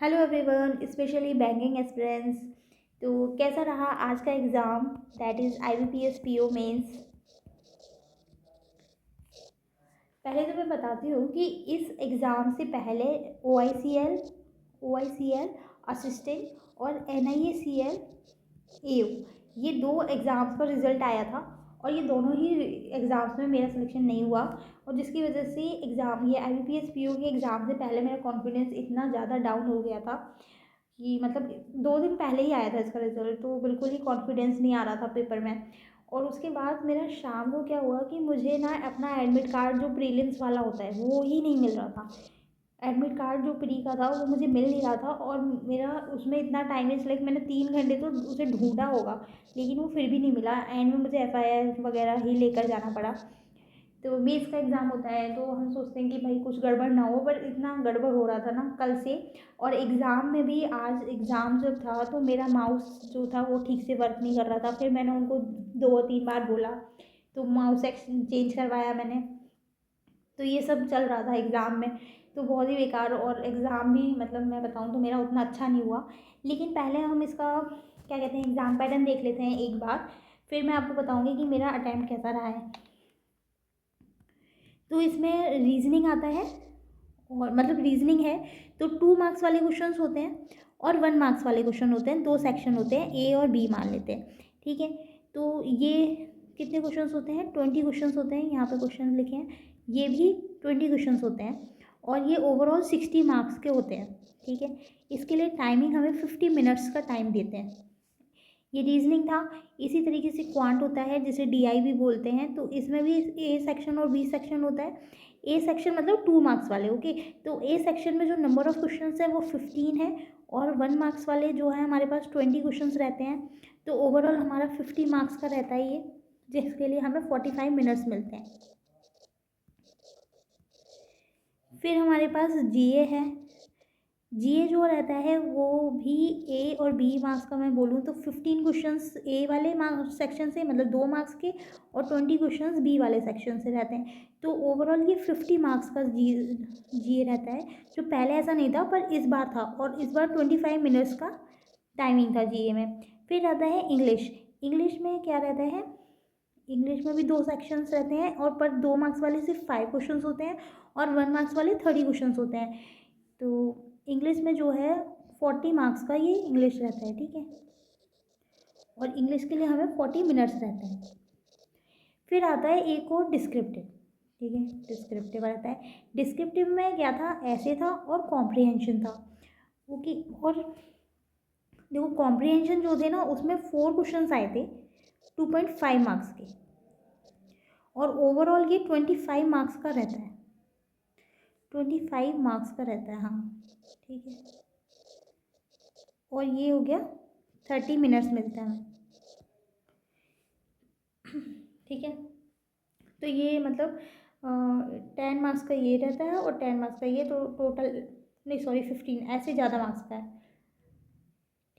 Hello everyone, specially banking aspirants. तो कैसा रहा आज का exam, that is IBPS PO mains. पहले तो मैं बताती हूँ कि इस एग्ज़ाम से पहले OICL असिस्टेंट और NIACL AO, ये दो एग्ज़ाम्स का रिज़ल्ट आया था और ये दोनों ही एग्ज़ाम्स में मेरा सिलेक्शन नहीं हुआ। और जिसकी वजह से एग्ज़ाम ये IBPS PO के एग्ज़ाम से पहले मेरा कॉन्फिडेंस इतना ज़्यादा डाउन हो गया था कि मतलब 2 दिन पहले ही आया था इसका रिज़ल्ट, तो बिल्कुल ही कॉन्फिडेंस नहीं आ रहा था पेपर में। और उसके बाद मेरा शाम को क्या हुआ कि मुझे ना अपना एडमिट कार्ड जो प्रीलिम्स वाला होता है वो ही नहीं मिल रहा था। एडमिट कार्ड जो प्री का था वो मुझे मिल नहीं रहा था और मेरा उसमें इतना टाइम इज़ लाइक मैंने 3 घंटे तो उसे ढूँढा होगा, लेकिन वो फिर भी नहीं मिला। एंड में मुझे FIR वगैरह ही लेकर जाना पड़ा। तो मेंस का एग्ज़ाम होता है तो हम सोचते हैं कि भाई कुछ गड़बड़ ना हो, पर इतना गड़बड़ हो रहा था ना कल से। और एग्ज़ाम में भी आज एग्ज़ाम जब था तो मेरा माउस जो था वो ठीक से वर्क नहीं कर रहा था। फिर मैंने उनको 2-3 बार बोला तो माउस चेंज करवाया मैंने। तो ये सब चल रहा था एग्ज़ाम में, तो बहुत ही बेकार। और एग्ज़ाम भी मतलब मैं बताऊँ तो मेरा उतना अच्छा नहीं हुआ। लेकिन पहले हम इसका क्या कहते हैं एग्ज़ाम पैटर्न देख लेते हैं एक बार, फिर मैं आपको बताऊँगी कि मेरा अटेम्प्ट कैसा रहा है। तो इसमें रीजनिंग आता है, और मतलब रीजनिंग है तो 2 मार्क्स वाले क्वेश्चंस होते हैं और 1 मार्क्स वाले क्वेश्चन होते हैं। 2 सेक्शन होते हैं, A और B मान लेते हैं, ठीक है। तो ये कितने क्वेश्चंस होते हैं? 20 क्वेश्चंस होते हैं, यहाँ पे क्वेश्चन लिखे हैं। ये भी 20 क्वेश्चंस होते हैं और ये ओवरऑल 60 मार्क्स के होते हैं, ठीक है। इसके लिए टाइमिंग हमें 50 मिनट्स का टाइम देते हैं। ये रीजनिंग था। इसी तरीके से क्वांट होता है जिसे DI भी बोलते हैं, तो इसमें भी A सेक्शन और B सेक्शन होता है। A सेक्शन मतलब 2 मार्क्स वाले, ओके। तो A सेक्शन में जो नंबर ऑफ क्वेश्चंस है वो 15 है और 1 मार्क्स वाले जो है हमारे पास 20 क्वेश्चंस रहते हैं। तो ओवरऑल हमारा 50 मार्क्स का रहता है ये, जिसके लिए हमें 45 मिनट्स मिलते हैं। फिर हमारे पास GA है। GA जो रहता है वो भी A और B मार्क्स का मैं बोलूँ तो 15 क्वेश्चंस A वाले मार्क्स सेक्शन से मतलब 2 मार्क्स के, और 20 क्वेश्चंस B वाले सेक्शन से रहते हैं। तो ओवरऑल ये 50 मार्क्स का GA रहता है, जो पहले ऐसा नहीं था पर इस बार था। और इस बार 25 मिनट्स का टाइमिंग था GA में। फिर आता है इंग्लिश। इंग्लिश में क्या रहता है? इंग्लिश में भी 2 सेक्शंस रहते हैं और पर 2 मार्क्स वाले सिर्फ 5 क्वेश्चंस होते हैं और 1 मार्क्स वाले 30 क्वेश्चंस होते हैं। तो इंग्लिश में जो है 40 मार्क्स का ये इंग्लिश रहता है, ठीक है। और इंग्लिश के लिए हमें 40 मिनट्स रहते हैं। फिर आता है एक और डिस्क्रिप्टिव, ठीक है। डिस्क्रिप्टिव रहता है। डिस्क्रिप्टिव में क्या था? ऐसे था और कॉम्प्रिहेंशन था, ओके। और देखो कॉम्प्रिहेंशन जो थे ना उसमें 4 क्वेश्चंस आए थे 2.5 मार्क्स के, और ओवरऑल ये 25 मार्क्स का रहता है। 25 मार्क्स का रहता है, हाँ, ठीक है। और ये हो गया 30 मिनट्स मिलता है हमें, ठीक है। तो ये मतलब 10 मार्क्स का ये रहता है और 10 मार्क्स का ये, तो टोटल नहीं सॉरी 15 ऐसे ज़्यादा मार्क्स का है,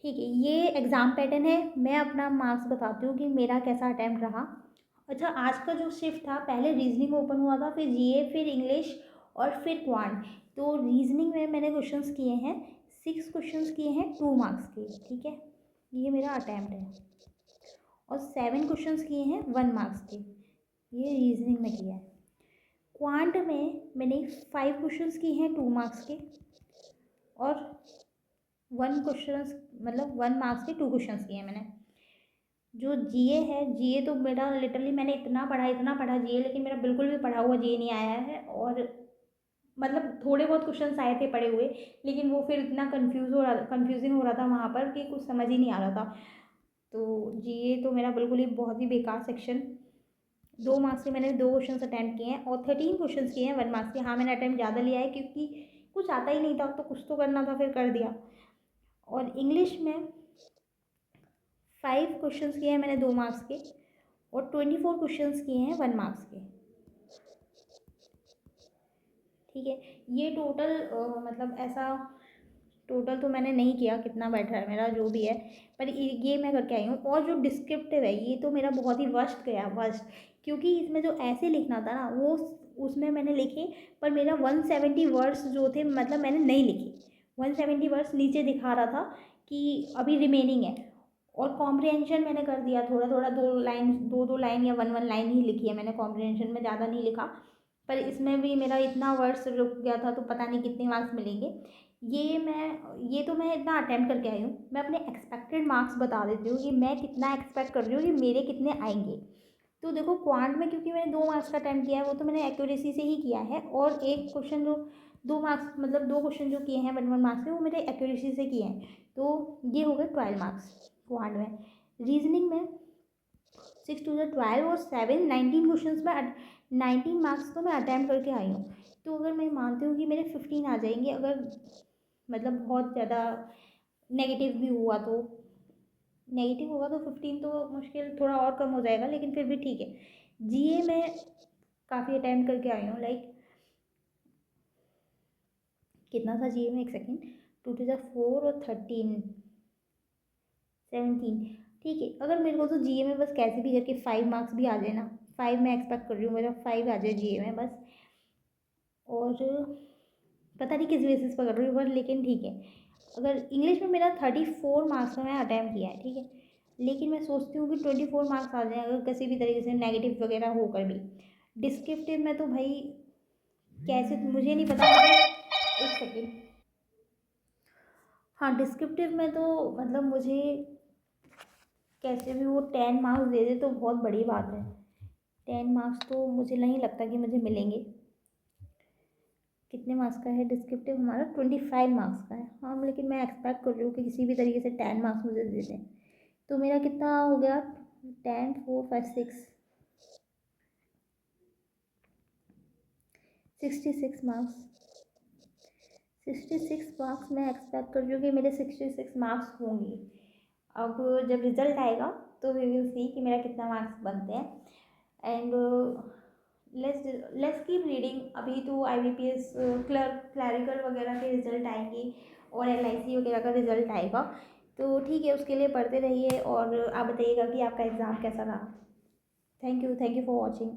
ठीक है। ये एग्ज़ाम पैटर्न है। मैं अपना मार्क्स बताती हूँ कि मेरा कैसा अटैम्प्ट रहा। अच्छा, आज का जो शिफ्ट था, पहले रीजनिंग ओपन हुआ था, फिर GA, फिर इंग्लिश और फिर क्वांट। तो रीजनिंग में मैंने क्वेश्चंस किए हैं, 6 क्वेश्चंस किए हैं 2 मार्क्स के, ठीक है। ये मेरा अटैम्प्ट है। और 7 क्वेश्चंस किए हैं 1 मार्क्स के, ये रीजनिंग में किया है। क्वांट में मैंने 5 क्वेश्चंस किए हैं 2 मार्क्स के और 1 क्वेश्चंस मतलब 1 मार्क्स के 2 क्वेश्चंस किए हैं मैंने। जो GA है, GA तो मेरा लिटरली मैंने इतना पढ़ा GA, लेकिन मेरा बिल्कुल भी पढ़ा हुआ GA नहीं आया है। और मतलब थोड़े बहुत क्वेश्चंस आए थे पढ़े हुए, लेकिन वो फिर इतना कंफ्यूजिंग हो रहा था वहाँ पर कि कुछ समझ ही नहीं आ रहा था। तो GA तो मेरा बिल्कुल ही बहुत ही बेकार सेक्शन। 2 मार्क्स के मैंने 2 क्वेश्चन अटैम्प्ट किए हैं और 13 क्वेश्चन किए हैं 1 मार्क्स के। हाँ, मैंने अटैम्प्ट ज़्यादा लिया है क्योंकि कुछ आता ही नहीं था तो कुछ तो करना था, फिर कर दिया। और इंग्लिश में 5 क्वेश्चन किए हैं मैंने 2 मार्क्स के और 24 क्वेश्चन किए हैं 1 मार्क्स के, ठीक है। ये टोटल मतलब ऐसा टोटल तो मैंने नहीं किया कितना बैठा है मेरा जो भी है, पर ये मैं करके आई हूँ। और जो डिस्क्रिप्टिव है ये तो मेरा बहुत ही वर्स्ट गया, वर्स्ट। क्योंकि इसमें जो ऐसे लिखना था ना वो उसमें मैंने लिखे, पर मेरा 170 वर्ड्स जो थे मतलब मैंने नहीं लिखे। 170 वर्ड्स नीचे दिखा रहा था कि अभी रिमेनिंग है। और कॉम्प्रिहेंशन मैंने कर दिया थोड़ा थोड़ा, 2 लाइन 2 लाइन या 1 लाइन ही लिखी है मैंने कॉम्प्रिहेंशन में, ज़्यादा नहीं लिखा। पर इसमें भी मेरा इतना वर्ड्स रुक गया था, तो पता नहीं कितने मार्क्स मिलेंगे। ये तो मैं इतना अटेम्प्ट करके आई हूँ। मैं अपने एक्सपेक्टेड मार्क्स बता देती हूँ कि मैं कितना एक्सपेक्ट कर रही हूँ कि मेरे कितने आएंगे। तो देखो क्वांट में क्योंकि मैंने 2 मार्क्स का अटेम्प्ट किया है, वो तो मैंने एक्यूरेसी से ही किया है। और एक क्वेश्चन जो 2 मार्क्स, मतलब 2 क्वेश्चन जो किए हैं 1 1 मार्क्स के, वो मेरे एक्यूरेसी से किए हैं। तो ये हो गए 12 मार्क्स क्वांट में। रीजनिंग में 6 2 12 और 7 19 क्वेश्चन में 19 मार्क्स तो मैं अटैम्प्ट करके आई हूँ। तो अगर मैं मानती हूँ कि मेरे 15 आ जाएंगे, अगर मतलब बहुत ज़्यादा नेगेटिव भी हुआ तो, नेगेटिव होगा तो 15 तो मुश्किल, थोड़ा और कम हो जाएगा, लेकिन फिर भी ठीक है। जीए में काफ़ी अटैम्प्ट करके आई हूँ, लाइक कितना था जीए में, एक सेकेंड, 2 2 4 और 13 17, ठीक है। अगर मेरे को तो जीए में बस कैसे भी करके 5 मार्क्स भी आ जाए ना, 5 मैं एक्सपेक्ट कर रही हूँ, मेरा 5 आ जाए जीए में बस। और पता नहीं किस बेसिस पर कर रही हूँ पर, लेकिन ठीक है। अगर इंग्लिश में मेरा 34 मार्क्स का मैं अटैम्प्ट किया है, ठीक है, लेकिन मैं सोचती हूँ कि 24 मार्क्स आ जाए अगर किसी भी तरीके से नेगेटिव वगैरह होकर भी। डिस्क्रिप्टिव में तो भाई कैसे, मुझे नहीं पता, मुझे एक सेकेंड, हाँ डिस्क्रिप्टिव में तो मतलब मुझे कैसे भी वो 10 मार्क्स दे दे तो बहुत बड़ी बात है। 10 मार्क्स तो मुझे नहीं लगता कि मुझे मिलेंगे। कितने मार्क्स का है डिस्क्रिप्टिव हमारा, 25 मार्क्स का है, हाँ, लेकिन मैं एक्सपेक्ट कर रही हूँ कि किसी भी तरीके से 10 मार्क्स मुझे दे दें। तो मेरा कितना हो गया, 10 4 5 6 66 मार्क्स। 66 मार्क्स मैं एक्सपेक्ट कर रही हूँ कि मेरे 66 मार्क्स होंगे। अब जब रिजल्ट आएगा तो वी विल सी कि मेरा कितना मार्क्स बनते हैं। And let's let's keep reading. अभी तो IBPS क्लर्क क्लैरिकल वगैरह के रिजल्ट आएंगे और LIC वगैरह का रिजल्ट आएगा, तो ठीक है, उसके लिए पढ़ते रहिए और आप बताइएगा कि आपका एग्ज़ाम कैसा रहा। Thank you for watching.